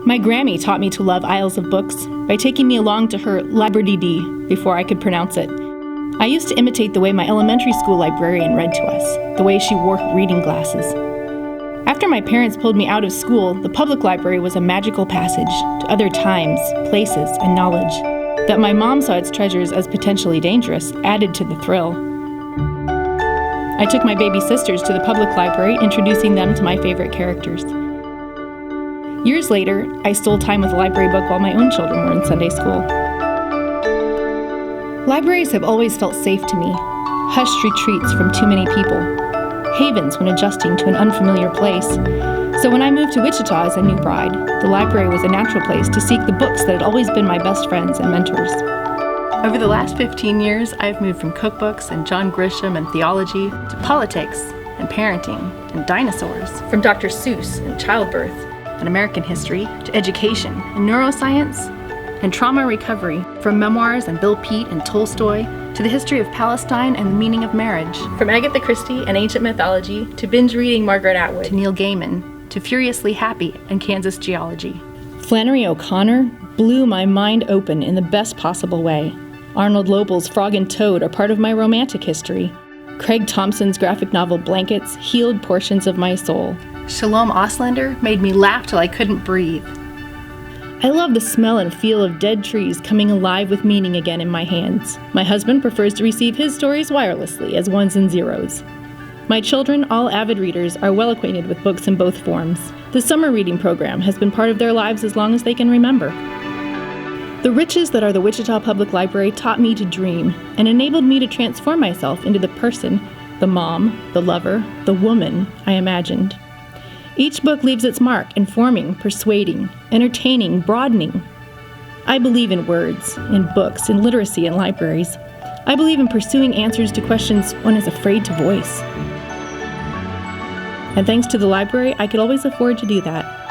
My Grammy taught me to love aisles of books by taking me along to her library before I could pronounce it. I used to imitate the way my elementary school librarian read to us, the way she wore reading glasses. After my parents pulled me out of school, the public library was a magical passage to other times, places, and knowledge. That my mom saw its treasures as potentially dangerous added to the thrill. I took my baby sisters to the public library, introducing them to my favorite characters. Years later, I stole time with a library book while my own children were in Sunday school. Libraries have always felt safe to me, hushed retreats from too many people, havens when adjusting to an unfamiliar place. So when I moved to Wichita as a new bride, the library was a natural place to seek the books that had always been my best friends and mentors. Over the last 15 years, I've moved from cookbooks and John Grisham and theology to politics and parenting and dinosaurs, from Dr. Seuss and childbirth and American history to education and neuroscience and trauma recovery, from memoirs and Bill Peet and Tolstoy to the history of Palestine and the meaning of marriage, from Agatha Christie and ancient mythology to binge reading Margaret Atwood, to Neil Gaiman, to Furiously Happy and Kansas geology. Flannery O'Connor blew my mind open in the best possible way. Arnold Lobel's Frog and Toad are part of my romantic history. Craig Thompson's graphic novel Blankets healed portions of my soul. Shalom Auslander made me laugh till I couldn't breathe. I love the smell and feel of dead trees coming alive with meaning again in my hands. My husband prefers to receive his stories wirelessly as ones and zeros. My children, all avid readers, are well acquainted with books in both forms. The summer reading program has been part of their lives as long as they can remember. The riches that are the Wichita Public Library taught me to dream and enabled me to transform myself into the person, the mom, the lover, the woman I imagined. Each book leaves its mark, informing, persuading, entertaining, broadening. I believe in words, in books, in literacy, and libraries. I believe in pursuing answers to questions one is afraid to voice. And thanks to the library, I could always afford to do that.